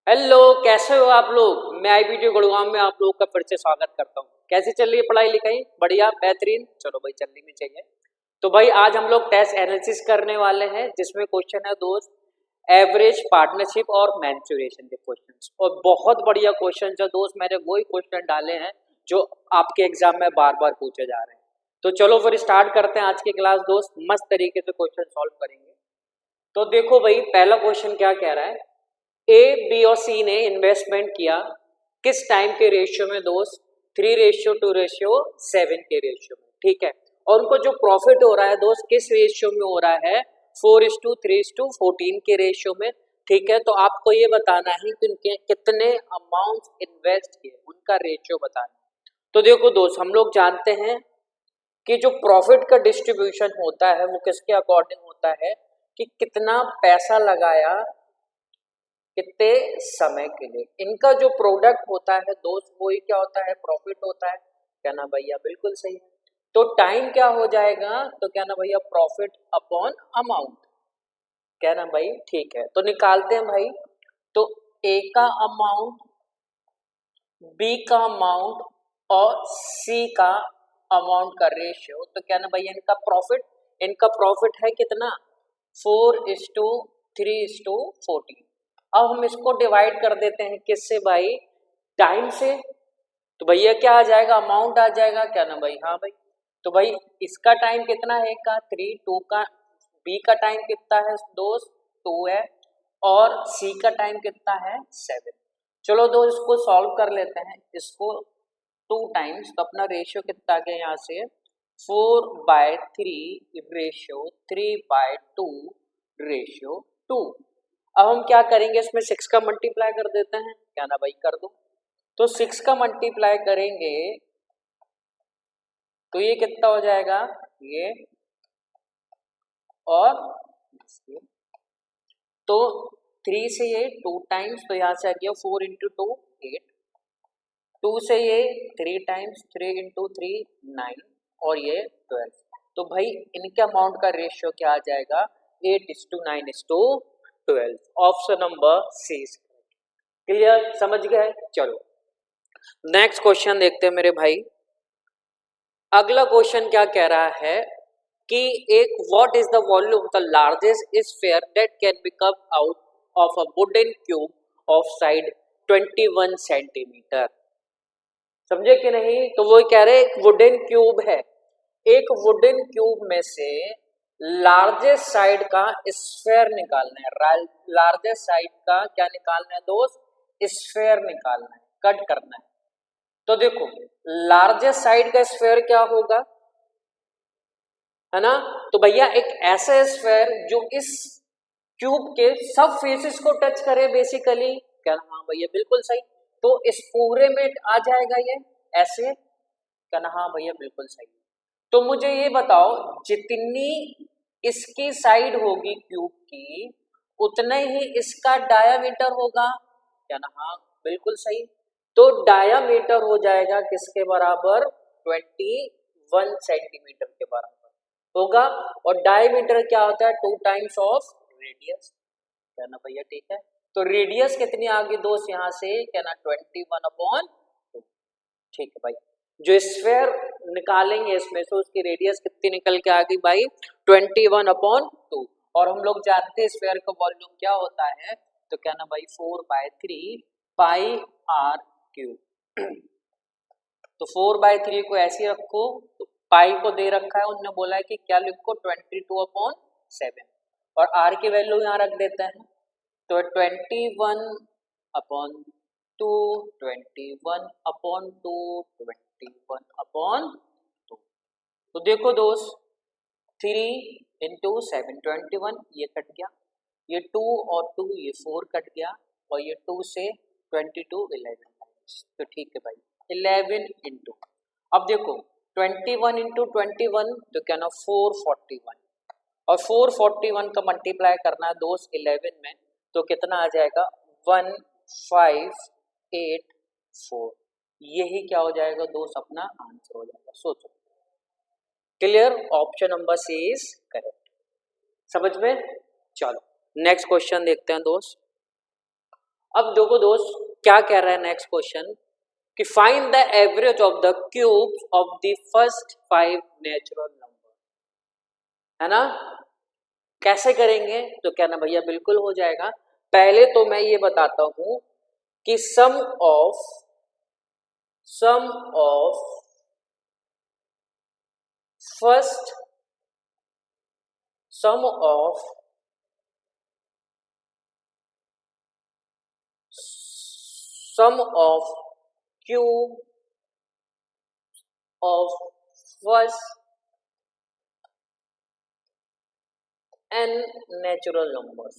Hello, कैसे हो आप लोग। मैं आईबीटी गुड़गांव में आप लोग का फिर से स्वागत करता हूँ। कैसी चल रही है पढ़ाई लिखाई? बढ़िया, बेहतरीन। चलो भाई, चलनी भी चाहिए। तो भाई आज हम लोग टेस्ट एनालिसिस करने वाले हैं, जिसमें क्वेश्चन है दोस्त एवरेज, पार्टनरशिप और मैन्युरेशन के क्वेश्चंस। और बहुत बढ़िया क्वेश्चन है दोस्त, मैंने वही क्वेश्चन डाले हैं जो आपके एग्जाम में बार बार पूछे जा रहे हैं। तो चलो फिर स्टार्ट करते हैं आज की क्लास दोस्त। मस्त तरीके से क्वेश्चन सॉल्व करेंगे। तो देखो भाई, पहला क्वेश्चन क्या कह रहा है। ए, बी और सी ने इन्वेस्टमेंट किया किस टाइम के रेशियो में दोस्त? 3:2:7 के रेशियो में, ठीक है। और उनको जो प्रॉफिट हो रहा है दोस्त किस रेशियो में हो रहा है? 4:3:14 के रेशियो में, ठीक है। तो आपको ये बताना है कि उनके कितने अमाउंट इन्वेस्ट किए, उनका रेशियो बताना है। तो देखो दोस्त, हम लोग जानते हैं कि जो प्रॉफिट का डिस्ट्रीब्यूशन होता है वो किसके अकॉर्डिंग होता है कि कितना पैसा लगाया कितने समय के लिए। इनका जो प्रोडक्ट होता है दोस्त वही क्या होता है? प्रॉफिट होता है। क्या ना भैया? बिल्कुल सही है। तो टाइम क्या हो जाएगा? तो क्या ना भैया? Profit upon amount. क्या ना भाई? ठीक है, तो निकालते हैं भाई। तो ए का अमाउंट, बी का अमाउंट और सी का अमाउंट का रेशियो, तो क्या ना भैया? इनका प्रॉफिट है कितना? 4:3:14। अब हम इसको डिवाइड कर देते हैं किससे भाई? टाइम से। तो भैया क्या आ जाएगा? अमाउंट आ जाएगा। क्या ना भाई? हाँ भाई। तो भाई इसका टाइम कितना है? का 3, 2 का, बी का टाइम कितना है दोस्त? 2 है। और सी का टाइम कितना है? 7। चलो दोस्त, इसको सॉल्व कर लेते हैं। इसको 2 टाइम्स, तो अपना रेशियो कितना आ गया यहाँ से? 4/3 रेशियो 3/2 रेशियो 2। अब हम क्या करेंगे? इसमें 6 का मल्टीप्लाई कर देते हैं। क्या ना भाई? कर दो। तो 6 का मल्टीप्लाई करेंगे तो ये कितना हो जाएगा? ये और तो 3 से ये 2 टाइम्स, तो यहाँ से आ गया 4 इंटू 2 8। 2 से ये 3 टाइम्स, 3 इंटू 3 9 और ये 12। तो भाई इनके अमाउंट का रेशियो क्या आ जाएगा? 8:9:12। Option number C. क्लियर? समझ गए? चलो नेक्स्ट क्वेश्चन देखते हैं मेरे भाई। अगला क्वेश्चन क्या कह रहा है कि एक what is the volume of the largest sphere that can be come out of a wooden cube of side 21 centimetre. समझे कि नहीं? तो वो कह रहे एक वुडन क्यूब है, एक वुडन क्यूब में से लार्जेस्ट साइड का स्फीयर निकालना है। लार्जेस्ट साइड का क्या निकालना है दोस्त? स्फीयर निकालना है, कट करना है। तो देखो, लार्जेस्ट साइड का स्फीयर क्या होगा, है ना? तो भैया एक ऐसा स्फीयर जो इस क्यूब के सब फेसेस को टच करे बेसिकली। क्या? हाँ भैया, बिल्कुल सही। तो इस पूरे में आ जाएगा ये ऐसे। क्या ना? हाँ भैया, बिल्कुल सही। तो मुझे ये बताओ, जितनी इसकी साइड होगी क्यूब की उतना ही इसका डायामीटर होगा। क्या ना? हाँ बिल्कुल सही। तो डायामीटर हो जाएगा किसके बराबर? 21 सेंटीमीटर के बराबर होगा। और डायमीटर क्या होता है? 2 टाइम्स ऑफ रेडियस। क्या ना भैया? ठीक है। तो रेडियस कितनी आ गई दोस्त यहाँ से? क्या ना? 21/2। ठीक है भाई। जो स्फीयर निकालेंगे इसमें से उसकी रेडियस कितनी निकल के आ गई भाई? 21/2। और हम लोग जानते हैं स्फीयर का वॉल्यूम क्या होता है। तो क्या ना भाई? 4/3 पाई आर क्यूब। तो 4/3 को ऐसे रखो। तो पाई को दे रखा है, उन्होंने बोला है कि क्या लिखो? 22/7। और आर की वैल्यू यहाँ रख देते हैं। तो 21/2, 21/2, 21/2। तो देखो दोस्त, 3 × 7 21, ये कट गया। ये 2 और 2 ये 4 कट गया। और ये 2 से 22 11। तो ठीक है भाई, 11 इंटू, अब देखो 21 इंटू 21 तो क्या ना 441। और 441 का मल्टीप्लाई करना है दोस्त 11 में, तो कितना आ जाएगा? 1584। यही क्या हो जाएगा दोस्त? अपना आंसर हो जाएगा। सोचो। Clear? Option number C is correct. समझ में? चलो नेक्स्ट क्वेश्चन देखते हैं दोस्त। अब देखो दोस्त क्या कह रहा है नेक्स्ट क्वेश्चन कि find the average of the cubes of the first 5 natural number, है ना। कैसे करेंगे तो क्या ना भैया बिल्कुल हो जाएगा। पहले तो मैं ये बताता हूं कि sum of first sum of cube of first n natural numbers,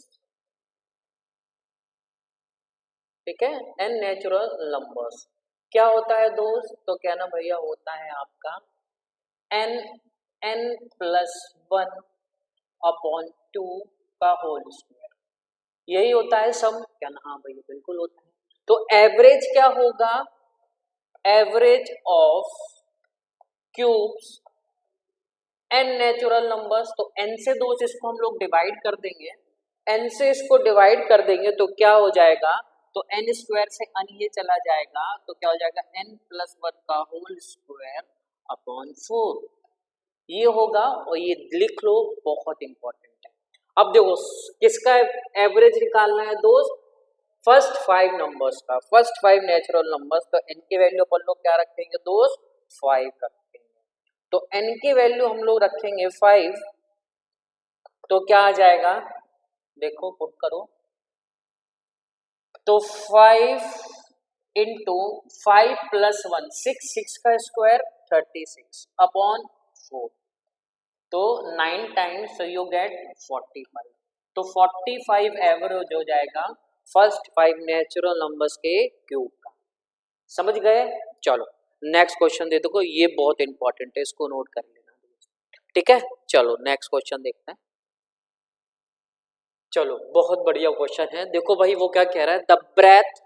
ठीक है, n नेचुरल नंबर्स क्या होता है दोस्त, तो क्या ना भैया होता है आपका n प्लस 1 अपॉन 2 का होल स्क्वायर, यही होता है सम, क्या ना, हाँ भैया बिल्कुल होता है। तो एवरेज क्या होगा, average of cubes n natural numbers, तो n से दोस्त इसको हम लोग डिवाइड कर देंगे, n से इसको डिवाइड कर देंगे तो क्या हो जाएगा, तो n स्क्वायर से n ये चला जाएगा तो क्या हो जाएगा n प्लस 1 का होल स्क्वायर अपॉन 4, ये होगा। और ये लिख लो, बहुत इंपॉर्टेंट है। अब देखो किसका एवरेज निकालना है दोस्त, फर्स्ट 5 नंबर्स का, फर्स्ट 5 नेचुरल नंबर्स, तो n की वैल्यू अपन लोग क्या रखेंगे दोस्त, 5 रखेंगे। तो n की वैल्यू हम लोग रखेंगे 5, तो क्या आ जाएगा, देखो पुट करो, तो 5 इंटू 5 प्लस 1 6, 6 का स्क्वायर 36 अपॉन 4, तो 9 टाइम्स यू गेट 45, तो 45 एवरेज हो जाएगा फर्स्ट 5 नेचुरल नंबर्स के क्यूब का। समझ गए। चलो नेक्स्ट क्वेश्चन दे दो, ये बहुत इंपॉर्टेंट है, इसको नोट कर लेना, ठीक है। चलो नेक्स्ट क्वेश्चन देखते हैं। चलो बहुत बढ़िया क्वेश्चन है, देखो भाई वो क्या कह रहा है, the breadth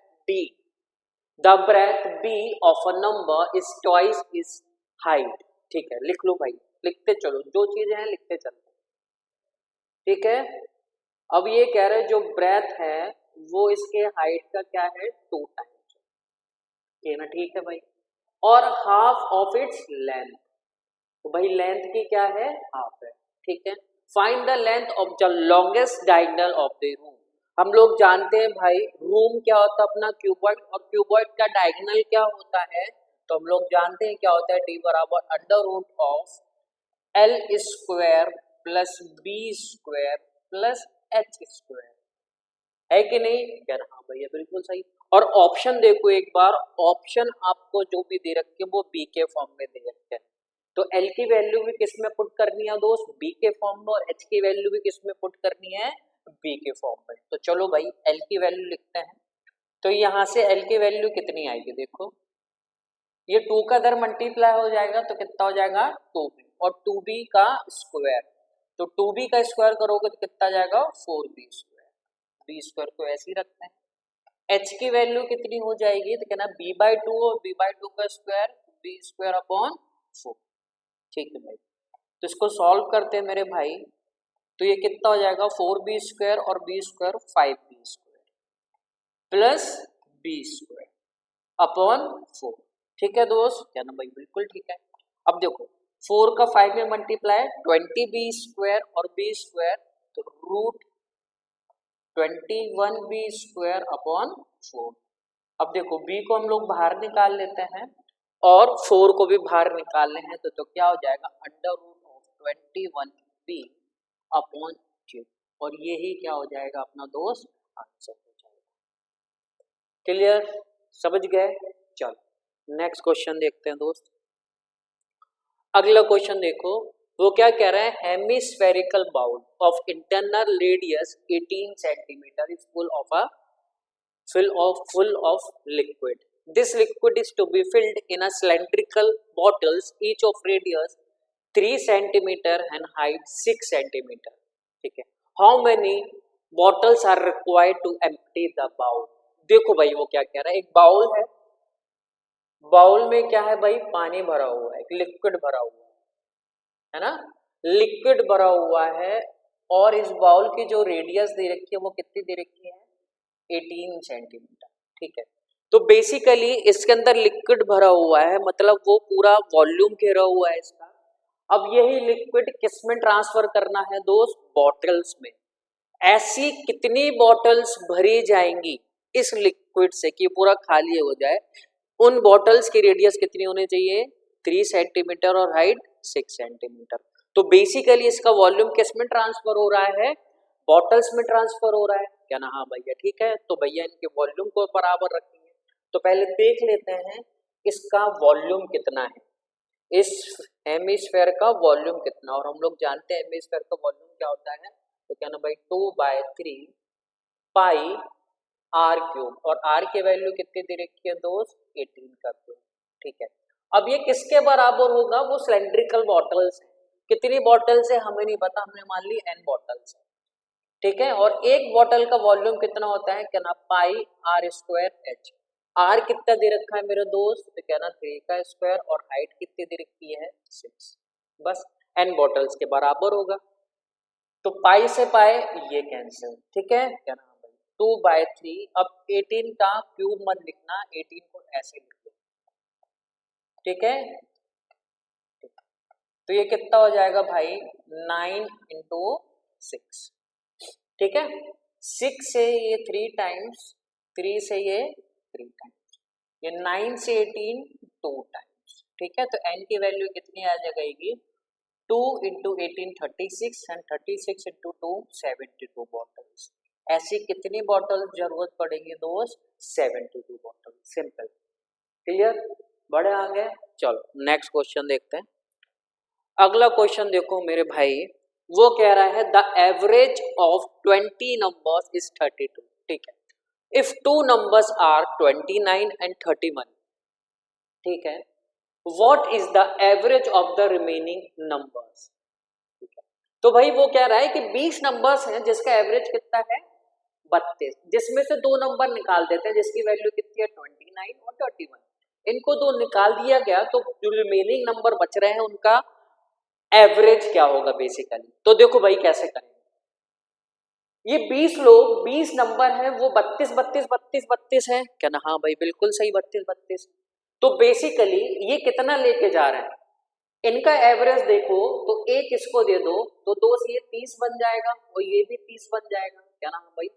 B of a number is twice is height, ठीक है, लिख लो भाई, लिखते चलो, जो चीजें हैं लिखते चलते, ठीक है। अब ये कह रहे हैं जो ब्रेथ है वो इसके हाइट का क्या है 2 टाइम्स, ये ना, ठीक है भाई, और हाफ ऑफ इट्स लेंथ, तो भाई लेंथ की क्या है, हाफ है, ठीक है। Find the length of the longest diagonal of the room, हम लोग जानते हैं भाई रूम क्या होता है अपना क्यूबॉइड, और क्यूबॉइड का डायगोनल क्या होता है, तो हम लोग जानते हैं क्या होता है, डी बराबर under root of L square plus B square plus H square, है कि नहीं, क्या, हाँ भैया बिल्कुल सही। और ऑप्शन देखो एक बार, ऑप्शन आपको जो भी दे रखे वो बी के फॉर्म में दे रखे हैं, तो L की वैल्यू भी किस में पुट करनी है दोस्त, B के फॉर्म में, और H की वैल्यू भी किस में पुट करनी है, B के फॉर्म में। तो चलो भाई L की वैल्यू लिखते हैं, तो यहाँ से L की वैल्यू कितनी आएगी, देखो ये 2 का इधर मल्टीप्लाई हो जाएगा तो कितना हो जाएगा 2b, और 2b का स्क्वायर, तो 2b का स्क्वायर करोगे तो कितना जाएगा 4b स्क्वायर, b स्क्वायर को ऐसे ही रखते हैं। H की वैल्यू कितनी हो जाएगी, तो कहना b/2 और b/2 का स्क्वायर b स्क्वायर अपॉन 4, ठीक है भाई। तो इसको सॉल्व करते हैं मेरे भाई, तो ये कितना हो जाएगा 4b स्क्वायर और b square 5b square plus b square upon 4, ठीक है दोस्त, क्या ना भाई बिल्कुल ठीक है। अब देखो 4 का 5 में मल्टीप्लाई 20b स्क्वायर और b स्क्वायर, तो रूट 21b स्क्वायर अपॉन 4। अब देखो b को हम लोग बाहर निकाल लेते हैं और 4 को भी बाहर निकालने हैं, तो क्या हो जाएगा under root of 21b upon 2, और यही क्या हो जाएगा अपना दोस्त आंसर हो जाएगा। क्लियर, समझ गए। चलो नेक्स्ट क्वेश्चन देखते हैं दोस्त। अगला क्वेश्चन देखो, वो क्या कह रहा है, hemispherical bowl of internal radius 18 centimetre is full of liquid. This liquid is to be filled in a cylindrical bottles, each of radius 3 centimeter and height 6 centimeter. ठीक है, how many bottles are required to empty the bowl? देखो भाई वो क्या कह रहा है, एक बाउल है, बाउल में क्या है भाई पानी भरा हुआ है, एक लिक्विड भरा हुआ है ना, लिक्विड भरा हुआ है, और इस बाउल की जो रेडियस दे रखी है वो कितनी दे रखी है 18 सेंटीमीटर। ठीक है, तो बेसिकली इसके अंदर लिक्विड भरा हुआ है, मतलब वो पूरा वॉल्यूम घेरा हुआ है इसका। अब यही लिक्विड किस में ट्रांसफर करना है दोस्त? बॉटल्स में। ऐसी कितनी बॉटल्स भरी जाएंगी इस लिक्विड से कि पूरा खाली हो जाए? उन बॉटल्स की रेडियस कितनी होनी चाहिए? 3 सेंटीमीटर और हाइट 6 सेंटीमीटर। तो बेसिकली इसका वॉल्यूम किस में ट्रांसफर हो रहा है? बॉटल्स में ट्रांसफर हो रहा है। क्या ना? हाँ भैया, ठीक है। तो भैया इनके वॉल्यूम को बराबर रखेंगे। तो पहले देख लेते हैं इसका वॉल्यूम कितना है, इस हेमिस्फेयर का वॉल्यूम कितना। और हम लोग जानते हैं हेमिस्फेयर का वॉल्यूम क्या होता है, तो क्या ना भाई 2/3 पाई आर क्यूब। और आर की वैल्यू कितनी दे रखी है दोस्त? 18 का क्यूब। ठीक है, अब ये किसके बराबर होगा? वो सिलेंड्रिकल बॉटल्स है। कितनी बॉटल्स है हमें नहीं पता, हमने मान ली n बॉटल्स है। ठीक है, और एक बॉटल का वॉल्यूम कितना होता है? क्या ना, पाई आर स्क्वायर एच। आर कितना दे रखा है मेरे दोस्त? तो क्या ना 3 का स्क्वायर, और हाइट कितनी दे रखी है? 6। बस n बॉटल्स के बराबर होगा। तो पाई से पाए ये कैंसिल। ठीक है, क्या नाम भाई 2/3। अब 18 का क्यूब मत लिखना, 18 को ऐसे लिख दो। ठीक है, तो ये कितना हो जाएगा भाई? 9 इंटू 6। ठीक है, 6 से ये 3 टाइम्स, 3 से ये 3 टाइम्स, ये 9 से 18 2 टाइम्स। ठीक है, तो n की वैल्यू कितनी आ जाएगी? 2 इंटू 18 36, एंड 36 इंटू 2 72 बॉटल्स। ऐसी कितनी बॉटल जरूरत पड़ेगी दोस्त? 72 बॉटल। सिंपल, क्लियर, बड़े आ गए। चलो नेक्स्ट क्वेश्चन देखते हैं। अगला क्वेश्चन देखो मेरे भाई, वो कह रहा है the average of 20 numbers is 32। ठीक है, if two numbers are 29 and 31, ठीक है, what is the average of the remaining numbers? ठीक है, तो भाई वो कह रहा है कि 20 नंबर्स हैं जिसका एवरेज कितना है? 32, जिसमें से दो नंबर निकाल देते हैं जिसकी वैल्यू कितनी है? 29 और 31। इनको दो निकाल दिया गया, तो जो रिमेनिंग नंबर बच रहे हैं उनका एवरेज क्या होगा बेसिकली? तो देखो भाई कैसे करेंगे। ये 20 लोग, 20 नंबर है, वो 32 32 32 32 है। क्या ना? हाँ भाई बिल्कुल सही, 32 32। तो बेसिकली ये कितना लेके जा रहे हैं? इनका एवरेज देखो, तो एक इसको दे दो तो दो से ये 30 बन जाएगा, और ये भी 30 बन जाएगा। क्या ना भाई?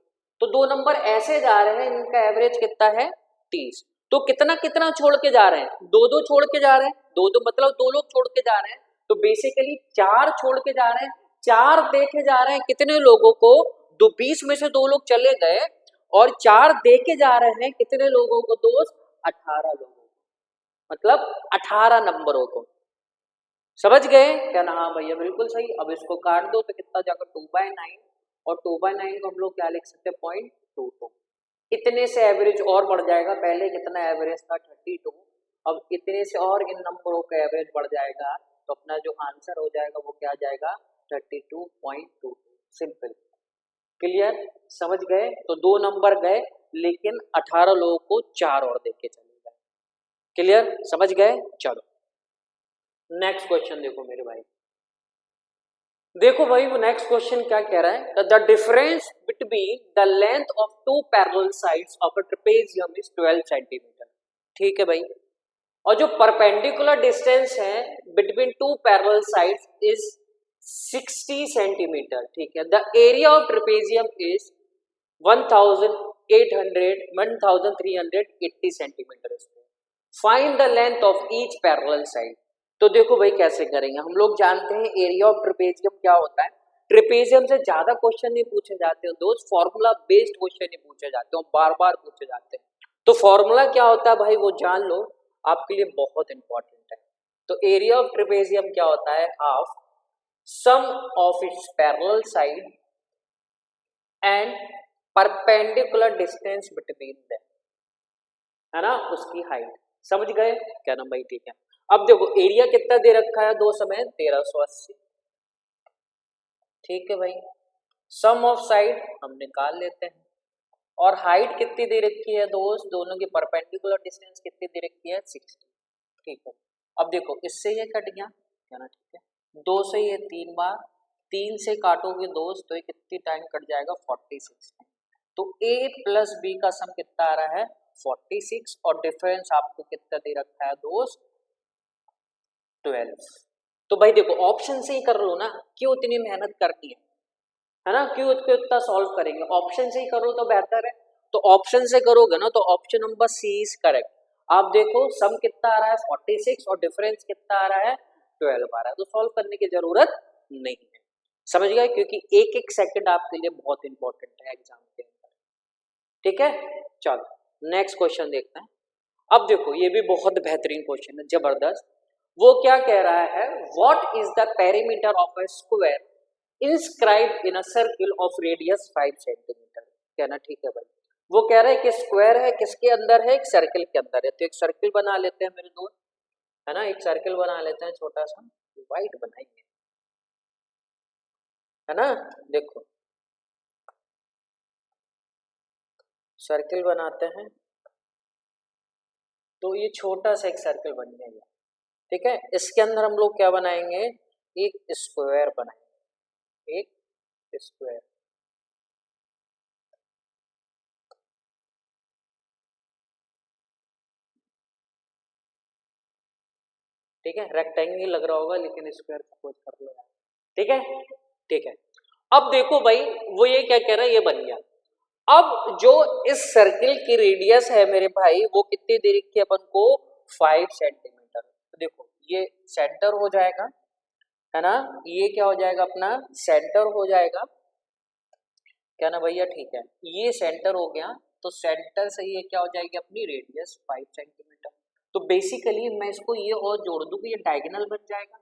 तो दो नंबर ऐसे जा रहे हैं, इनका एवरेज कितना है? 30। तो कितना कितना छोड़ के जा रहे हैं? दो दो छोड़ के जा रहे हैं, दो दो मतलब दो लोग छोड़ के जा रहे हैं। तो बेसिकली 4 छोड़ के जा रहे हैं, 4 देखे जा रहे हैं कितने लोगों को? दो 20 में से दो लोग चले गए, और 4 देके जा रहे हैं कितने लोगों को दोस्त? 18 लोगों को, मतलब 18 नंबरों को। समझ गए? क्या ना? हाँ भैया बिल्कुल सही। अब इसको काट दो तो कितना जाकर 2/9, और 2/9 को हम लोग क्या लिख सकते हैं? 0.22। इतने से एवरेज और बढ़ जाएगा, पहले कितना एवरेज था? 32। अब इतने से और इन नंबरों का एवरेज बढ़ जाएगा, तो अपना जो आंसर हो जाएगा वो क्या आ जाएगा? 32.22। सिंपल, क्लियर, समझ गए? तो दो नंबर गए, लेकिन 18 लोगों को 4 और देके चले गए। क्लियर, समझ गए? चलो नेक्स्ट क्वेश्चन देखो मेरे भाई। देखो भाई वो नेक्स्ट क्वेश्चन क्या कह रहा है? The difference between the length of two parallel sides of a trapezium is 12 centimetre. ठीक है भाई, और जो परपेंडिकुलर डिस्टेंस है between two parallel sides is 60 centimetre. ठीक है, the area of trapezium is 1380 centimetre. Find the length of each parallel side. तो देखो भाई कैसे करेंगे, हम लोग जानते हैं एरिया ऑफ ट्रेपेजियम क्या होता है। ट्रेपेजियम से ज्यादा क्वेश्चन नहीं पूछे जाते हैं दोस्त, फॉर्मूला बेस्ड क्वेश्चन नहीं पूछे जाते हैं, बार बार पूछे जाते हैं। तो फॉर्मूला क्या होता है भाई वो जान लो, आपके लिए बहुत इंपॉर्टेंट है। तो एरिया ऑफ ट्रेपेजियम क्या होता है? Half sum of its parallel side and perpendicular distance between them, है ना, उसकी हाइट। समझ गए? क्या नाम भाई? ठीक है, अब देखो एरिया कितना दे रखा है दो समय? 1380। ठीक है भाई, सम ऑफ साइड हम निकाल लेते हैं, और हाइट कितनी दे रखी है दोस्त? दोनों की परपेंडिकुलर डिस्टेंस कितनी दे रखी है? 60। ठीक है, अब देखो इससे ये कट गया, क्या ना? ठीक है, दो से ये 3 बार, 3 से काटोगे दोस्त तो ये कितनी टाइम कट जाएगा? 46 टाइम। तो a प्लस b का सम कितना आ रहा है 46 और डिफरेंस आपको कितना दे रखा है दोस्त 12। तो भाई देखो ऑप्शन से ही कर लो ना, क्यों इतनी मेहनत करनी है ना, क्यों इसको इतना सॉल्व करेंगे, ऑप्शन से ही करो तो बेहतर है। तो ऑप्शन से करोगे ना तो option number C is correct. आप देखो सम कितना आ रहा है 46 और डिफरेंस कितना आ रहा है 12 आ रहा है, तो सॉल्व करने की जरूरत नहीं है। समझ गए, क्योंकि एक एक सेकंड आपके लिए बहुत इंपॉर्टेंट है एग्जाम के अंदर। ठीक है, चलो नेक्स्ट क्वेश्चन देखते हैं। अब देखो ये भी बहुत बेहतरीन क्वेश्चन है, जबरदस्त। वो क्या कह रहा है, what is the perimeter of a square inscribed in a circle of radius 5 centimetre. कहना ठीक है भाई, वो कह रहा है कि स्क्वायर है किसके अंदर है, एक सर्किल के अंदर है। तो एक सर्किल बना लेते हैं मेरे दोस्त, है ना, एक सर्किल बना लेते हैं छोटा सा, वाइट बनाएंगे, है ना। देखो सर्किल बनाते हैं, तो ये छोटा सा एक सर्किल बन जाएगा। ठीक है, इसके अंदर हम लोग क्या बनाएंगे, एक स्क्वायर बनाएंगे, एक स्क्वायर। ठीक है, रेक्टेंगल लग रहा होगा लेकिन स्क्वायर सपोज कर लो यार। ठीक है, ठीक है। अब देखो भाई वो ये क्या कह रहा है, ये बन गया। अब जो इस सर्किल की रेडियस है मेरे भाई वो कितनी दे रखी है अपन को 5 सेंटीमीटर। तो देखो ये सेंटर हो जाएगा, है ना, ये क्या हो जाएगा अपना सेंटर हो जाएगा, क्या ना भैया, ठीक है, ये सेंटर हो गया। तो सेंटर से ये क्या हो जाएगी अपनी रेडियस 5 सेंटीमीटर। तो बेसिकली मैं इसको ये और जोड़ दूं कि ये डायगोनल बन जाएगा,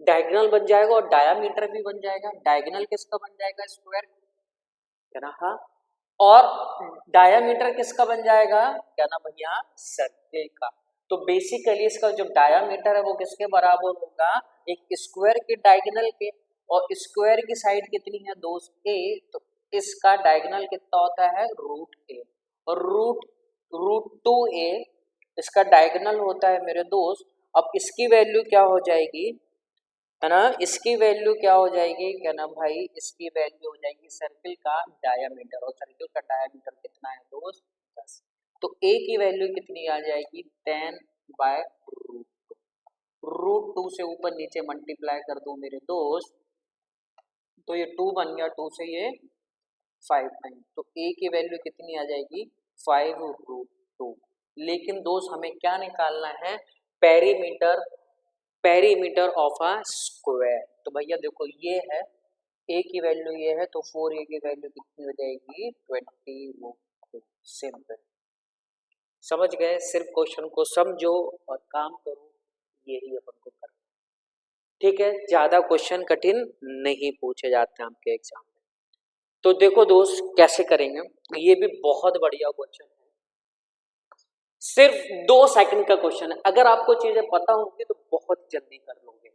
डायगोनल बन जाएगा और डायामीटर भी बन जाएगा। डायगोनल किसका बन जाएगा स्क्वायर, है ना, हाँ। और डायामीटर किसका बन जाएगा, क्या ना भैया सर्किल का। तो बेसिकली इसका जो डायामीटर है वो किसके बराबर होगा, एक स्क्वायर के डायगोनल के। और स्क्वायर की साइड कितनी है दोस्त ए, तो इसका डायगोनल कितना होता है रूट ए, और रूट रूट 2a इसका डायगोनल होता है मेरे दोस्त। अब इसकी वैल्यू क्या हो जाएगी, है ना, इसकी वैल्यू क्या हो जाएगी, क्या ना भाई, इसकी वैल्यू हो जाएगी सर्किल का डायामीटर, और सर्किल का डायामीटर कितना है दोस्त 10। तो a की वैल्यू कितनी आ जाएगी 10 बाय रूट 2 से ऊपर नीचे मल्टीप्लाई कर दो मेरे दोस्त, तो ये 2 बन गया, 2 से ये 5 टाइम, तो a की वैल्यू कितनी आ जाएगी 5 रूट 2। लेकिन दोस्त हमें क्या निकालना है, perimeter, perimeter of a square. तो भैया देखो ये है a की वैल्यू ये है, तो 4a की वैल्यू कितनी हो जाएगी 20। सिंपल, समझ गए, सिर्फ क्वेश्चन को समझो और काम करो, यही अपन को करना। ठीक है, ज्यादा क्वेश्चन कठिन नहीं पूछे जाते हैं आपके एग्जाम में। तो देखो दोस्त कैसे करेंगे, ये भी बहुत बढ़िया क्वेश्चन है, सिर्फ 2 सेकंड का क्वेश्चन है। अगर आपको चीजें पता होंगी तो बहुत जल्दी कर लोगे।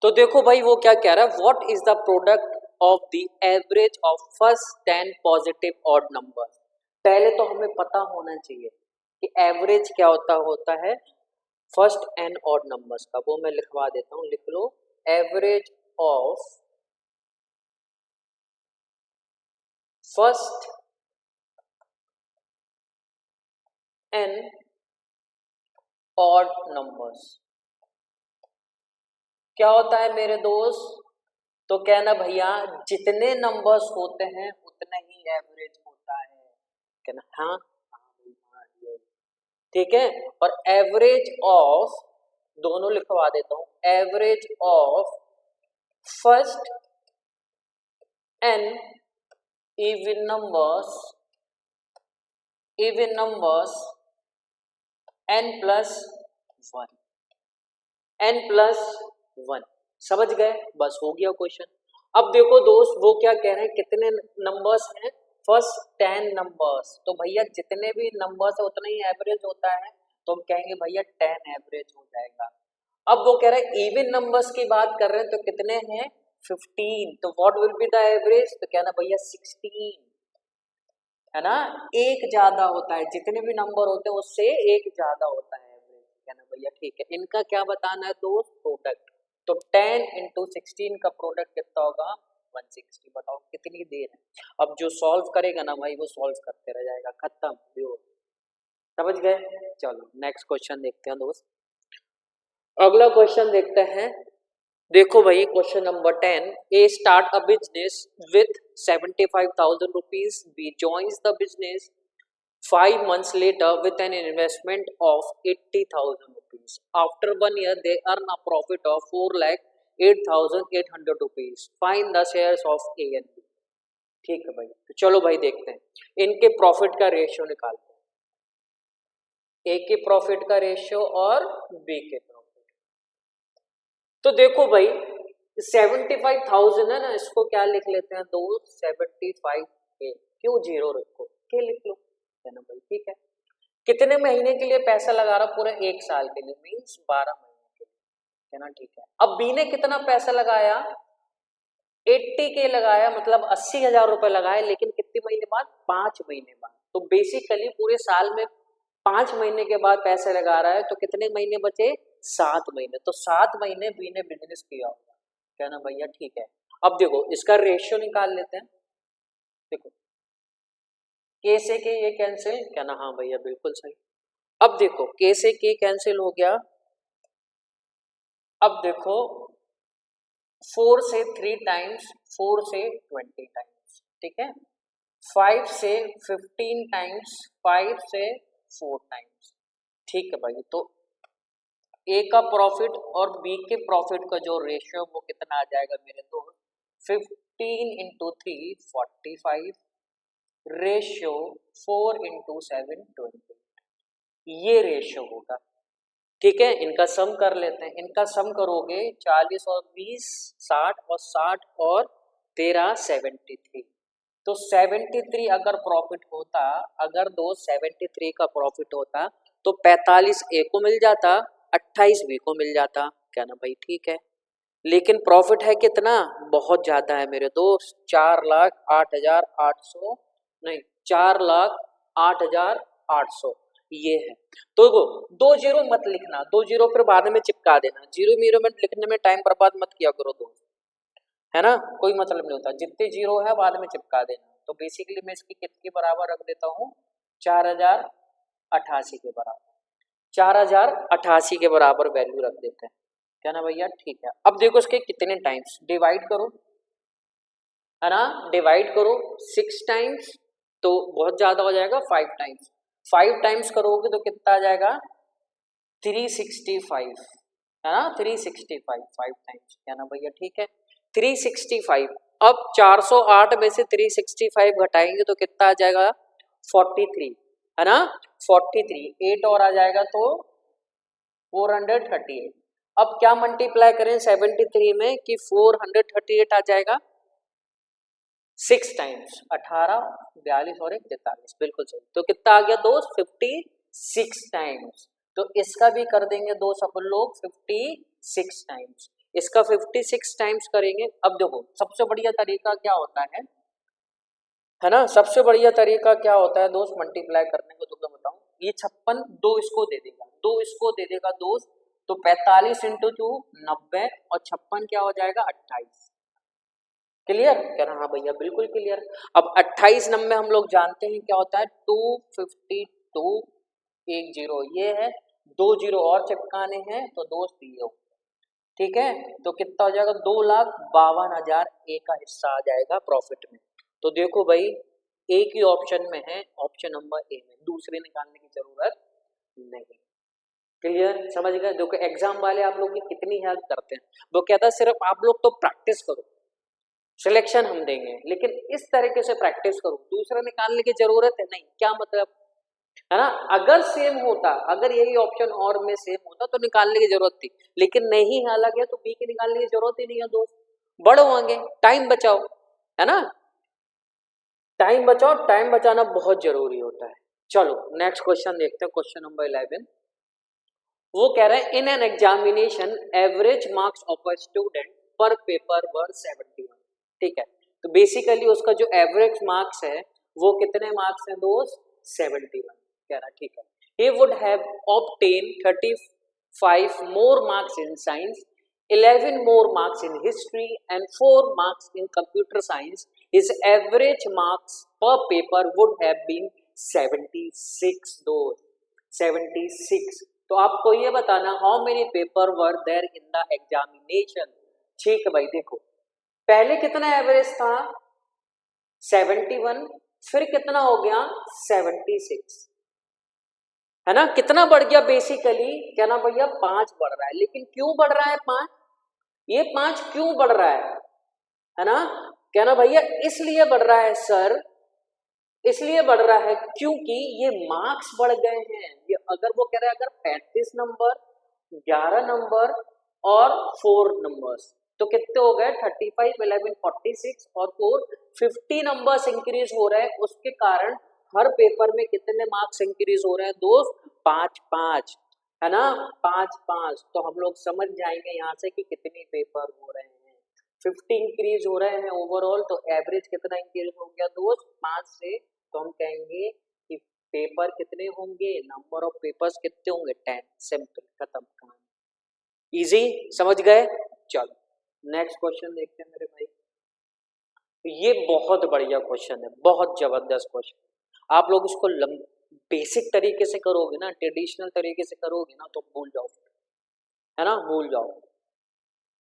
तो देखो भाई वो क्या कह रहा है, what is the product of the average of first 10 positive odd number. पहले तो हमें पता होना चाहिए कि एवरेज क्या होता है फर्स्ट एन ऑड नंबर्स का। वो मैं लिखवा देता हूं, लिख लो, average of first N odd numbers क्या होता है मेरे दोस्त। तो कहना भैया जितने नंबर्स होते हैं उतना ही एवरेज होता है, कहना हाँ, ठीक है। और एवरेज ऑफ, दोनों लिखवा देता हूं, average of first N even numbers, even numbers N plus one, N plus one. समझ गए, बस हो गया क्वेश्चन। अब देखो दोस्त वो क्या कह रहे हैं, कितने नंबर्स हैं फर्स्ट 10 नंबर्स। तो भैया जितने भी नंबर्स है उतना ही एवरेज होता है, तो हम कहेंगे भैया 10 एवरेज हो जाएगा। अब वो कह रहे हैं इवन नंबर्स की बात कर रहे हैं, तो कितने हैं 15, तो what will be the average, तो कहना भैया 16, है ना, एक ज्यादा होता है, जितने भी नंबर होते हैं उससे एक ज्यादा होता है एवरेज, कहना भैया ठीक है। इनका क्या बताना है दोस्त, प्रोडक्ट। तो 10 into 16 का प्रोडक्ट कितना होगा 160 बताओ कितनी देर है। अब जो सॉल्व करेगा ना भाई वो सॉल्व करते रह जाएगा, खत्म। समझ गए? चलो नेक्स्ट क्वेश्चन देखते हैं दोस्त। अगला क्वेश्चन देखते हैं। देखो भाई question number 10, A start a business with 75,000 rupees, B joins the business 5 months later with an investment of 80,000 rupees. After 1 year, they earn a profit of 4,08,800 rupees. Find the shares of A and B. ठीक है भाई, तो चलो भाई देखते हैं इनके profit का रेशियो निकालते हैं, ए के प्रॉफिट का रेशियो और बी के प्रॉफिट। तो देखो भाई 75,000 है ना, इसको क्या लिख लेते हैं दोस्त 75 ए, क्यों जीरो रखो, के लिख लो है ना भाई। ठीक है, कितने महीने के लिए पैसा लगा रहा, पूरा 1 साल के लिए, मीन्स 12 महीने के लिए है ना। ठीक है, अब बी ने कितना पैसा लगाया 80 के लगाया, मतलब 80,000 रुपए लगाए, लेकिन कितने महीने बाद 5 महीने बाद। तो बेसिकली पूरे साल में 5 महीने के बाद पैसे लगा रहा है, तो कितने महीने बचे 7 महीने। तो 7 महीने बी ने बिजनेस किया होगा, क्या ना भैया। ठीक है, अब देखो इसका रेशियो निकाल लेते हैं। देखो के से के ये कैंसिल, क्या ना, हाँ भैया बिल्कुल सही। अब देखो के से के कैंसिल हो गया। अब देखो 4 से 3 टाइम्स, 4 से 20 टाइम्स, ठीक है। 5 से 15 टाइम्स, 5 से 4 टाइम्स, ठीक है भाई। तो ए का प्रॉफिट और बी के प्रॉफिट का जो रेशियो वो कितना आ जाएगा मेरे दोस्त, 15 इंटू 3 45, रेशियो 4 इंटू 7 20, ये रेशियो होगा। ठीक है, इनका सम कर लेते हैं। इनका सम करोगे 40 और 20 60 और 60 और 13 73। तो 73 अगर प्रॉफिट होता, अगर दो 73 का प्रॉफिट होता तो 45 ए को मिल जाता, 28 बी को मिल जाता, क्या ना भाई। ठीक है, लेकिन प्रॉफिट है कितना, बहुत ज्यादा है मेरे दोस्त, 4,08,800 नहीं 4,08,800 ये है। तो वो 2 जीरो मत लिखना, 2 जीरो फिर बाद में चिपका देना, जीरो मीरो में लिखने में टाइम बर्बाद मत किया करो दोस्त, है ना, कोई मतलब नहीं होता। जितने जीरो है बाद में चिपका देना। तो बेसिकली मैं इसकी कितने बराबर रख देता हूँ, 4,088 के बराबर, 4,088 के बराबर वैल्यू रख देते हैं, क्या ना भैया। ठीक है, अब देखो इसके कितने टाइम्स, डिवाइड करो, है ना, डिवाइड करो 6 टाइम्स तो बहुत ज्यादा हो जाएगा, 5 टाइम्स, 5 टाइम्स करोगे तो कितना आ जाएगा 365, है ना, 365 5 टाइम्स, क्या ना भैया। ठीक है, 365। अब 408 में से 365 घटाएंगे तो कितना आ जाएगा 43, है ना, 43, 8 और आ जाएगा तो 438। अब क्या मल्टीप्लाई करें 73 में कि 438 आ जाएगा 6 टाइम्स, 18 42 और 1 43, बिल्कुल सही। तो कितना आ गया दोस्त 56 टाइम्स। तो इसका भी कर देंगे दोस्त अपन लोग 56 टाइम्स, इसका 56 टाइम्स करेंगे। अब देखो सबसे बढ़िया तरीका क्या होता है ना, सबसे बढ़िया तरीका क्या होता है दोस्त मल्टीप्लाई करने को, तो क्या बताऊं, ये 56 दो इसको दे देगा, दो इसको दे देगा दोस्त, तो 45 इंटू 2 90 और 56 क्या हो जाएगा 28। क्लियर, क्या हाँ भैया बिल्कुल क्लियर। अब 28 नंबर हम लोग जानते हैं क्या होता है 252 1 जीरो ये है, 2 जीरो और चिपकाने हैं तो दोस्त ये हो, ठीक है। तो कितना हो जाएगा 2,52,000 ए का हिस्सा आ जाएगा प्रॉफिट में। तो देखो भाई एक ही ऑप्शन में है, ऑप्शन नंबर ए में, दूसरे निकालने की जरूरत नहीं। क्लियर, समझ गए। देखो एग्जाम वाले आप लोग की कितनी हेल्प करते हैं, वो कहता है सिर्फ आप लोग तो प्रैक्टिस करो, सिलेक्शन हम देंगे, लेकिन इस तरीके से प्रैक्टिस करो, दूसरा निकालने की जरूरत है नहीं। क्या मतलब, है ना, अगर सेम होता, अगर यही ऑप्शन और में सेम होता तो निकालने की जरूरत थी, लेकिन नहीं हालांकि है तो बी के निकालने की जरूरत ही नहीं है दोस्त। बड़ो आगे टाइम बचाओ, है ना, टाइम बचाओ, टाइम बचाना बहुत जरूरी होता है। चलो नेक्स्ट क्वेश्चन देखते हैं, क्वेश्चन नंबर 11। वो कह रहे हैं in an examination average marks of a student पर पेपर वर 71। ठीक है, तो बेसिकली उसका जो एवरेज मार्क्स है वो कितने मार्क्स हैं दोस्त 71 कह रहा। ठीक है, he would have obtained 35 more marks in science 11 more marks in history and 4 marks in computer science, his average marks per paper would have been 76 those 76। तो आपको ये बताना how many paper were there in the examination. ठीक है भाई, देखो पहले कितना एवरेज था 71, फिर कितना हो गया 76, है ना, कितना बढ़ गया बेसिकली, क्या ना भैया 5 बढ़ रहा है। लेकिन क्यों बढ़ रहा है 5, ये 5 क्यों बढ़ रहा है ना, क्या ना भैया इसलिए बढ़ रहा है सर, इसलिए बढ़ रहा है क्योंकि ये मार्क्स बढ़ गए हैं। ये अगर वो कह रहा है अगर 35 नंबर 11 नंबर और 4 नंबर्स तो कितने हो गए 35 11 46 और 4 50 नंबर्स इंक्रीज हो रहे हैं। उसके कारण हर पेपर में कितने मार्क्स इंक्रीज हो रहे हैं दोस्त 5-5, है ना, 5-5। तो हम लोग समझ जाएंगे यहाँ से कि कितने पेपर हो रहे हैं, 50 इंक्रीज हो रहे हैं ओवरऑल। तो एवरेज कितना इंक्रीज हो गया दोस्त 5 से, तो हम कहेंगे कि पेपर कितने होंगे, नंबर ऑफ पेपर्स कितने होंगे 10। सिंपल, खत्म कहानी, इजी, समझ गए। चलो नेक्स्ट क्वेश्चन देखते हैं मेरे भाई। ये बहुत बढ़िया क्वेश्चन है, बहुत जबरदस्त क्वेश्चन। आप लोग इसको बेसिक तरीके से करोगे ना, ट्रेडिशनल तरीके से करोगे ना तो भूल जाओ, है ना, भूल जाओ।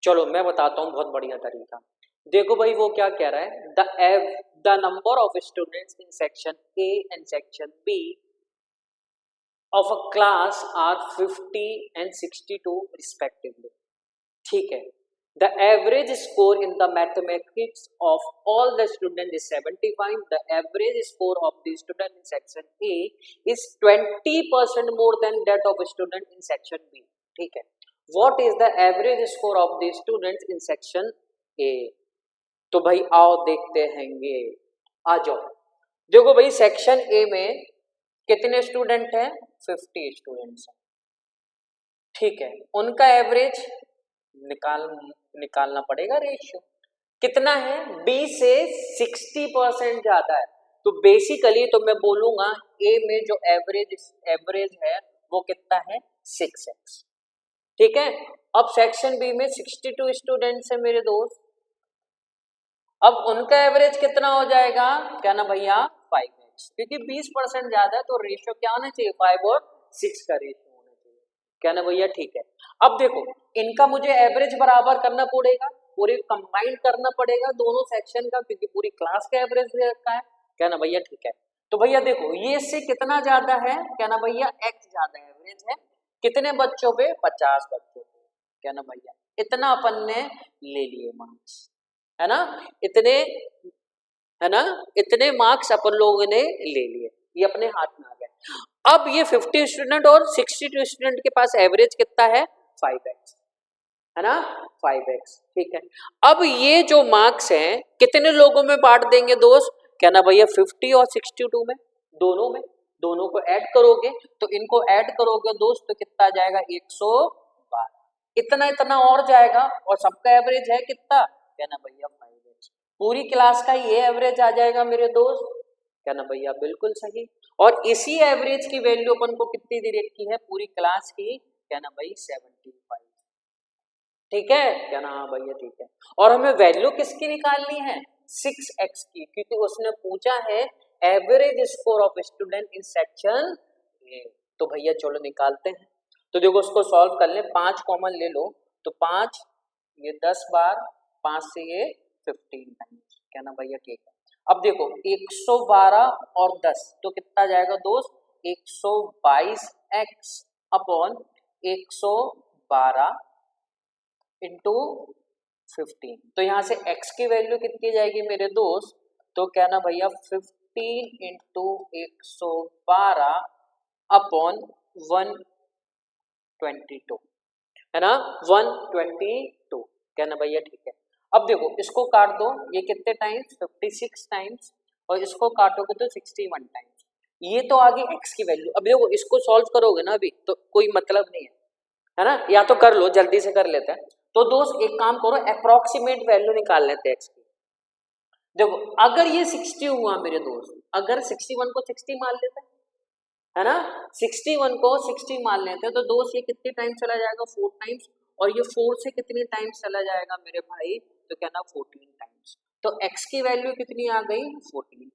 चलो मैं बताता हूँ बहुत बढ़िया तरीका। देखो भाई वो क्या कह रहा है, the number of students in section A and section B of a class are 50 and 62 respectively. ठीक है, the average score in the mathematics of all the students is 75. The average score of the student in section A is 20% more than that of a student in section B. ठीक है, what is the average score of the students in section A? तो भाई आओ देखते हैंगे, आ जाओ। देखो भाई सेक्शन ए में कितने स्टूडेंट हैं 50 स्टूडेंट्स हैं। ठीक है, उनका एवरेज निकालना पड़ेगा, रेशियो कितना है 20 से 60% ज्यादा है। तो बेसिकली तो मैं बोलूंगा ए में जो एवरेज है वो कितना है 6x। ठीक है, अब सेक्शन बी में 62 स्टूडेंट्स है मेरे दोस्त, अब उनका एवरेज कितना हो जाएगा, क्या ना भैया 5x, क्योंकि 20% ज्यादा है तो रेशियो क्या होना चाहिए 5 और 6 का रेशियो होना चाहिए, क्या ना भैया। ठीक है, अब देखो इनका मुझे एवरेज बराबर करना पड़ेगा, पूरे कंबाइन करना पड़ेगा दोनों सेक्शन का, क्योंकि पूरी क्लास का एवरेज दे रखा है, क्या ना भैया। ठीक है, तो भैया देखो ये इससे कितना ज्यादा है, क्या ना भैया x ज्यादा एवरेज है, कितने बच्चों पे 50 बच्चों पे, क्या ना भैया, इतना अपन ने ले लिए मार्क्स, है ना, इतने, है ना, इतने मार्क्स अपन लोगों ने ले लिए, ये अपने हाथ में आ गए। अब ये 50 स्टूडेंट और 62 स्टूडेंट के पास एवरेज कितना है 5x, है ना, 5x। ठीक है, अब ये जो मार्क्स हैं कितने लोगों में बांट देंगे दोस्त, क्या ना भैया 50 और 62 में, दोनों को ऐड करोगे, तो इनको ऐड करोगे दोस्त तो कितना जाएगा 112, इतना और जाएगा, और सबका एवरेज है कितना, क्या ना भैया 5x, पूरी क्लास का ये एवरेज आ जाएगा मेरे दोस्त, क्या ना भैया, बिल्कुल सही। और इसी एवरेज की वैल्यू अपन को कितनी दे रखी है पूरी क्लास की, क्या ना भाई 75। ठीक है, क्या ना, हाँ भैया ठीक है। और हमें वैल्यू किसकी निकालनी है 6x की, क्योंकि उसने पूछा है average score of student in section ए। तो भैया चलो निकालते हैं। तो देखो उसको सॉल्व कर ले, 5 कॉमन ले लो, तो 5 ये 10 बार, 5 से ये 15 टाइम्स, क्या ना भैया ठीक है। अब देखो 112 और 10 तो कितना जाएगा दोस्त 122x अपॉन 112 इंटू 15। तो यहाँ से x की वैल्यू कितनी जाएगी मेरे दोस्त, तो क्या ना भैया 15 इंटू 112 अपॉन 122, है ना, 122, क्या ना भैया ठीक है। अब देखो इसको काट दो, ये कितने टाइम्स 56 टाइम्स, और इसको काटोगे तो 61 टाइम्स, ये तो आगे x की वैल्यू। अब देखो इसको सॉल्व करोगे ना अभी तो कोई मतलब नहीं है ना, या तो कर लो, जल्दी से कर लेते हैं। तो दोस्त एक काम करो, अप्रोक्सीमेट वैल्यू निकाल लेते हैं x की। देखो अगर ये 60 हुआ मेरे दोस्त, अगर 61 को 60 मान लेते हैं, है ना, 61 को 60 मान लेते हैं, तो दोस्त ये कितने टाइम चला जाएगा 4 टाइम्स, और ये 4 से कितनी टाइम्स चला जाएगा मेरे भाई, तो क्या ना 14 टाइम्स। तो x की वैल्यू कितनी आ गई 14,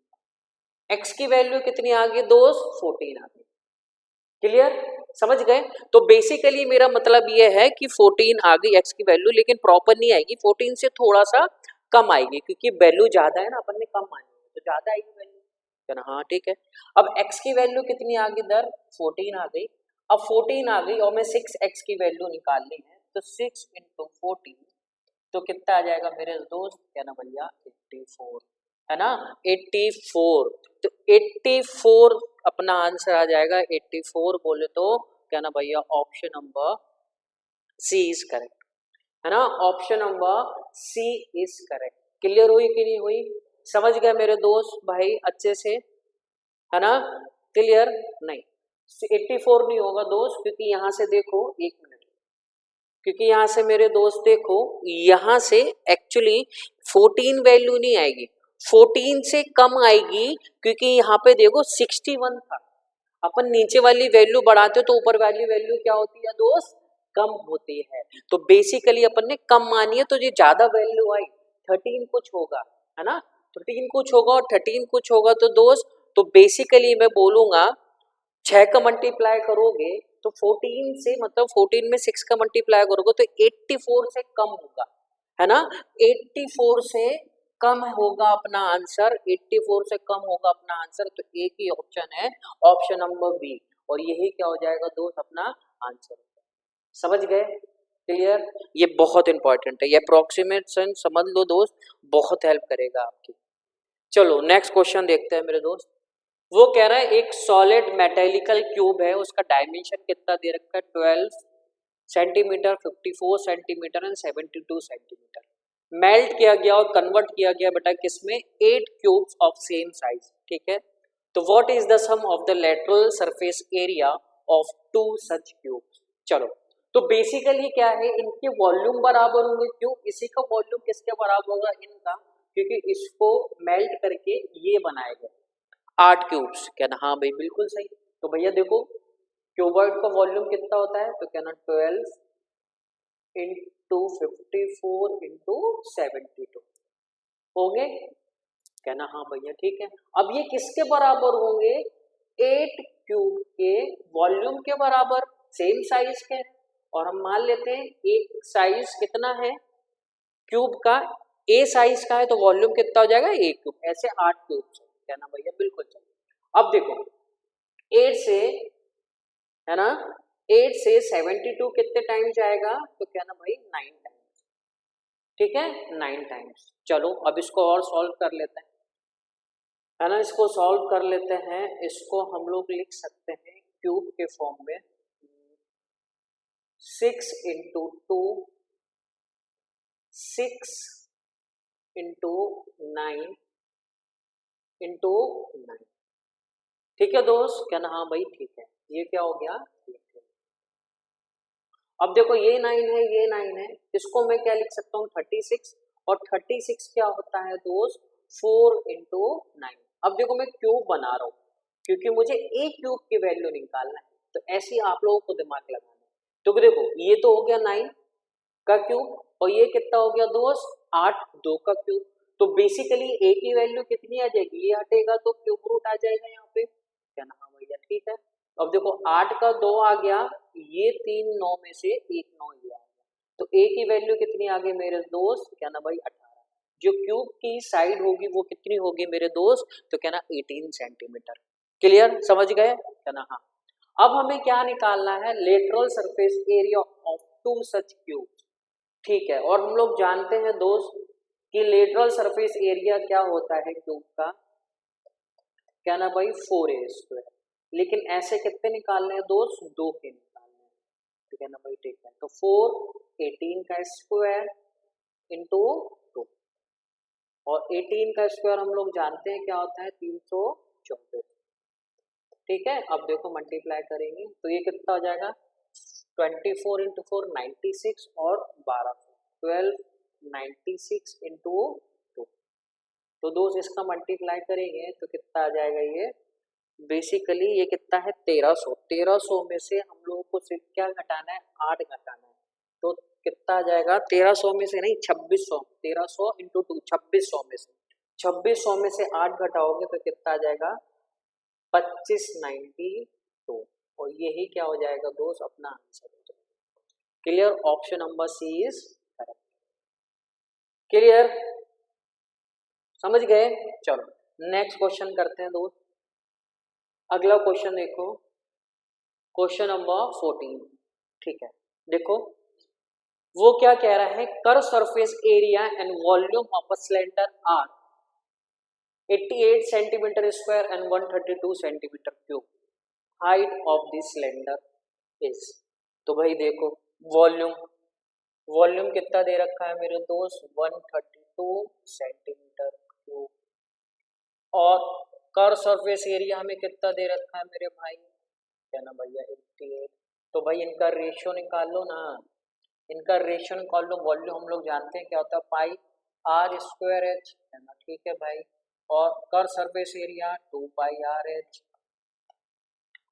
x की वैल्यू कितनी आ गई दोस्त 14 आ गई। क्लियर, समझ गए। तो बेसिकली मेरा मतलब ये है कि 14 आ गई x की वैल्यू, लेकिन प्रॉपर नहीं आएगी, 14 से थोड़ा सा कम आएगी क्योंकि वैल्यू ज्यादा है ना, अपन ने कम मानी तो ज्यादा आएगी वैल्यू, है ना। हाँ ठीक है। अब x की वैल्यू कितनी आ गई दर 14 आ गई। अब 14 आ गई और मैं 6x की वैल्यू निकालनी है, तो 6 इंटू 14 तो कितना आ जाएगा मेरे दोस्त, क्या ना भैया 84, है ना 84। तो 84 अपना आंसर आ जाएगा, 84 बोले तो क्या ना भैया option number C is correct, है ना, option number C is correct. Clear हुई कि नहीं हुई, समझ गए मेरे दोस्त भाई अच्छे से, है ना। क्लियर नहीं, 84 नहीं होगा दोस्त, क्योंकि यहां से देखो एक मिनट, क्योंकि यहां से मेरे दोस्त देखो यहां से एक्चुअली 14 वैल्यू नहीं आएगी, 14 से कम आएगी, क्योंकि यहाँ पे देखो 61 था, अपन नीचे वाली वैल्यू बढ़ाते तो ऊपर वाली वैल्यू क्या होती है दोस्त, कम होती है। तो बेसिकली अपन ने कम मानी है, तो ये ज्यादा वैल्यू आई 13 कुछ होगा, है ना, 13 कुछ होगा और 13 कुछ होगा, तो दोस्त तो बेसिकली मैं बोलूंगा 6 का मल्टीप्लाई करोगे तो 14 से, मतलब 14 में 6 का मल्टीप्लाई करोगे तो 84 से कम होगा, है ना, 84 से कम होगा अपना आंसर, 84 से कम होगा अपना आंसर। तो एक ही ऑप्शन है, ऑप्शन नंबर बी, और यही क्या हो जाएगा दोस्त अपना आंसर। समझ गए, क्लियर, ये बहुत इंपॉर्टेंट है, ये अप्रोक्सीमेशन समझ लो दोस्त, बहुत हेल्प करेगा आपकी। चलो नेक्स्ट क्वेश्चन देखते हैं मेरे दोस्त। वो कह रहा है एक सॉलिड मेटेलिकल क्यूब है, उसका डायमेंशन कितना दे रखा है 12 centimetre, 54 centimetre and 72 centimetre. Melt किया गया और कन्वर्ट किया गया बेटा किसमें, 8 क्यूब्स ऑफ सेम साइज, ठीक है। तो what is the sum of the lateral surface area of 2 such cubes. चलो तो बेसिकली क्या है, इनके वॉल्यूम बराबर होंगे, क्यों, इसी का वॉल्यूम किसके बराबर होगा इनका, क्योंकि इसको मेल्ट करके ये बनाए गए 8 क्यूब्स, क्या ना, हाँ भाई बिल्कुल सही। तो भैया देखो क्यूबॉइड का वॉल्यूम कितना होता है, तो क्या ना 12 इंटू 54 इंटू 72 होंगे, क्या ना, हाँ भैया ठीक है। अब ये किसके बराबर होंगे, 8 क्यूब के वॉल्यूम के बराबर, सेम साइज के, और हम मान लेते हैं एक साइज कितना है क्यूब का, ए साइज का है, तो वॉल्यूम कितना हो जाएगा ए क्यूब, ऐसे 8 क्यूब, क्या ना भैया बिल्कुल चलो। अब देखो 8 से, है ना, 8 से 72 कितने टाइम जाएगा, तो क्या ना भाई 9 टाइम्स, ठीक है 9 टाइम्स। चलो अब इसको और सॉल्व कर लेते हैं, है ना, इसको सॉल्व कर लेते हैं, इसको हम लोग लिख सकते हैं क्यूब के फॉर्म में, 6 इंटू 2 6 इंटू 9 इंटू 9, ठीक है दोस्त, क्या ना, हाँ भाई ठीक है, ये क्या हो गया। अब देखो ये 9 है, ये 9 है, इसको मैं क्या लिख सकता हूँ 36, और 36 क्या होता है दोस्त 4 इंटू 9। अब देखो मैं क्यूब बना रहा हूँ, क्योंकि मुझे एक क्यूब की वैल्यू निकालना है, तो ऐसे ही आप लोगों को दिमाग लगाना है। तो देखो ये तो हो गया 9 का क्यूब, और ये कितना हो गया दोस्त 8 2 का क्यूब। तो बेसिकली ए की वैल्यू कितनी आ जाएगी, ये हटेगा तो क्यूब रूट आ जाएगा यहाँ पे, क्या ना, हाँ भैया ठीक है। अब देखो 8 का 2 आ गया, ये 3 9 में से एक 9 ये आ गया, तो ए की वैल्यू कितनी आ गई मेरे दोस्त, क्या ना भाई 18। जो क्यूब की साइड होगी वो कितनी होगी मेरे दोस्त, तो क्या ना 18 सेंटीमीटर। क्लियर, समझ गए, क्या ना, हाँ। अब हमें क्या निकालना है, lateral surface area of 2 such cube, ठीक है। और हम लोग जानते हैं दोस्त कि लेटरल सरफेस एरिया क्या होता है क्यूब का, क्या ना भाई 4a²। लेकिन ऐसे कितने निकालने हैं दोस्त, 2 के निकालने हैं, ठीक है ना भाई ठीक है। तो 4 18 का स्क्वायर इंटू 2, और 18 का स्क्वायर हम लोग जानते हैं क्या होता है 334, ठीक है। अब देखो मल्टीप्लाई करेंगे तो ये कितना हो जाएगा 24 इंटू 4 96, और 12 12 96 इंटू 2, तो दोस्त इसका मल्टीप्लाई करेंगे तो कितना आ जाएगा, ये बेसिकली ये कितना है 1300, 1300 में से हम लोगों को सिर्फ क्या घटाना है 8 घटाना है, तो कितना आ जाएगा 1300 में से नहीं 2600, 1300 इंटू 2 2600 में से 2600 में से 8 घटाओगे तो कितना आ जाएगा 2592 और यही क्या हो जाएगा दोस्त अपना आंसर हो जाएगा। Clear, option number C is correct. Clear, समझ गए। चलो नेक्स्ट क्वेश्चन करते हैं दोस्त। अगला क्वेश्चन देखो, क्वेश्चन नंबर 14। ठीक है, देखो वो क्या कह रहा है, curve surface area and volume of a cylinder are 88 centimetre square and 132 centimetre cube, height of this cylinder is. तो भाई देखो वॉल्यूम, वॉल्यूम कितना दे रखा है मेरे दोस्त 132 सेंटीमीटर क्यूब, और कर्व सरफेस एरिया हमें कितना दे रखा है मेरे भाई, क्या ना भैया 88। तो भाई इनका रेशियो निकाल लो ना, इनका रेशियो निकाल लो। वॉल्यूम हम लोग जानते हैं क्या होता है पाई आर स्क्वायर एच, है ना, ठीक है भाई, और कर्व सरफेस एरिया 2 पाई आर एच।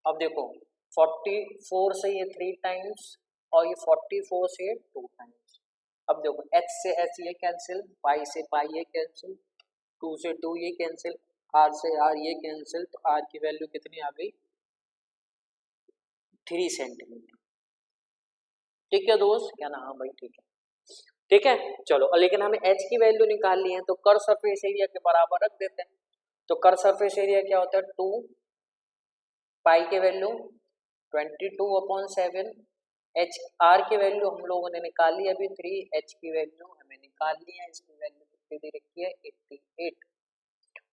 अब देखो 44 से ये 3 टाइम्स और ये 44 से 2 टाइम्स। अब देखो h से h ये कैंसिल, पाई से पाई ये कैंसिल, 2 से 2 ये कैंसिल, r से r ये कैंसिल, तो r की वैल्यू कितनी आ गई 3 सेंटीमीटर। ठीक है दोस्त, क्या ना, हाँ भाई ठीक है, ठीक है। चलो लेकिन हमें h की वैल्यू निकालनी है तो कर्व सरफेस एरिया के बराबर रख देते हैं। तो कर्व सरफेस एरिया क्या होता है 2 पाई के वैल्यू 22/7, एच आर की वैल्यू हम लोगों ने निकाल ली अभी 3, एच की वैल्यू हमें निकाल ली है, इसकी वैल्यू कितनी दे रखी है 88।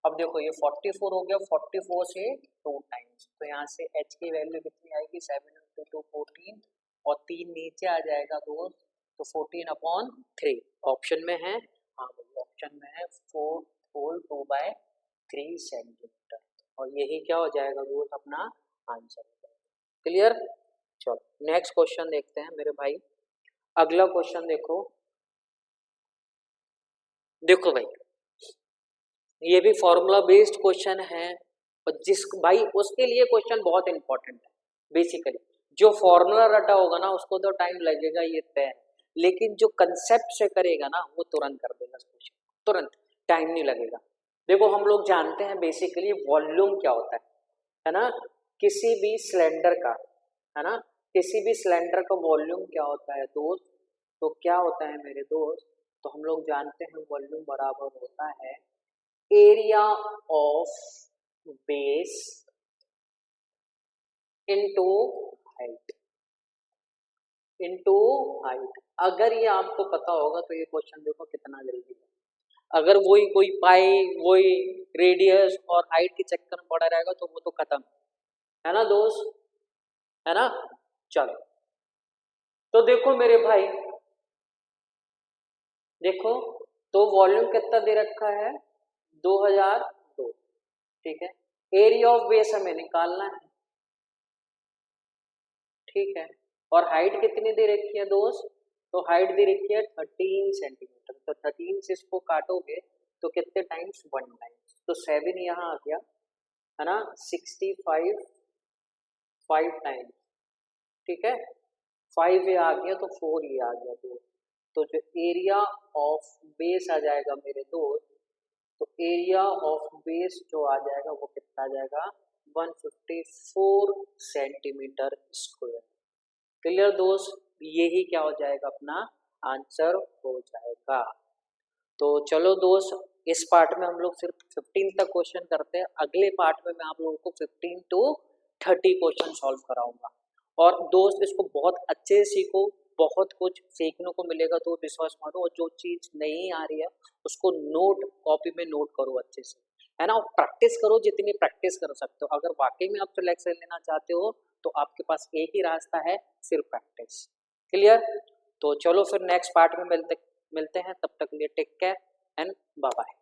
अब देखो ये 44 हो गया, 44 से 2 टाइम्स, तो यहाँ से h की वैल्यू कितनी आएगी 7 × 2 14 और 3 नीचे आ जाएगा दोस्त, तो 14/3 ऑप्शन में है। हाँ भाई ऑप्शन में है 4 होल 2/3 सेंटीमीटर, और यही क्या हो जाएगा दोस्त अपना आंसर। क्लियर। चलो नेक्स्ट क्वेश्चन देखते हैं मेरे भाई। अगला क्वेश्चन देखो, देखो भाई ये भी फॉर्मूला बेस्ड क्वेश्चन है, और जिस भाई उसके लिए क्वेश्चन बहुत इंपॉर्टेंट है। बेसिकली जो फॉर्मूला रटा होगा ना उसको तो टाइम लगेगा ये तय है, लेकिन जो कंसेप्ट से करेगा ना वो तुरंत कर देगा क्वेश्चन, तुरंत, टाइम नहीं लगेगा। देखो हम लोग जानते हैं बेसिकली वॉल्यूम क्या होता है ना, किसी भी सिलेंडर का, है ना, किसी भी सिलेंडर का वॉल्यूम क्या होता है दोस्त, तो क्या होता है मेरे दोस्त, तो हम लोग जानते हैं वॉल्यूम बराबर होता है area of base into height, into height. अगर ये आपको पता होगा तो ये क्वेश्चन देखो कितना जल्दी है। अगर वही कोई पाई, वही रेडियस और हाइट के चक्कर में पड़ा रहेगा तो वो तो खत्म है ना दोस्त, है ना। चलो तो देखो मेरे भाई, देखो तो वॉल्यूम कितना दे रखा है 2002, ठीक है। एरिया ऑफ बेस हमें निकालना है, ठीक है, और हाइट कितनी दे रखी है दोस्त, तो हाइट दे रखी है 13 सेंटीमीटर, तो 13 से इसको काटोगे तो कितने टाइम्स 1 टाइम्स, तो 7 यहाँ आ गया, है ना, 65 5 टाइम्स, ठीक है, 5 ये आ गया तो 4 ये आ गया दोस्त। तो जो एरिया ऑफ बेस आ जाएगा मेरे दोस्त, तो एरिया ऑफ बेस जो आ जाएगा वो कितना आ जाएगा 154 सेंटीमीटर स्क्वायर। क्लियर दोस्त, यही क्या हो जाएगा अपना आंसर हो जाएगा। तो चलो दोस्त इस पार्ट में हम लोग सिर्फ 15 तक क्वेश्चन करते हैं, अगले पार्ट में मैं आप लोगों को 15 to 30 क्वेश्चन सॉल्व कराऊंगा। और दोस्त इसको बहुत अच्छे से सीखो, बहुत कुछ सीखने को मिलेगा, तो विश्वास मानो, और जो चीज नहीं आ रही है उसको नोट कॉपी में नोट करो अच्छे से, है ना, और प्रैक्टिस करो जितनी प्रैक्टिस कर सकते हो। अगर वाकई में आप सिलेक्शन लेना चाहते हो तो आपके पास एक ही रास्ता है, सिर्फ प्रैक्टिस। क्लियर। तो चलो फिर नेक्स्ट पार्ट में मिलते हैं, तब तक के लिए take care and bye bye.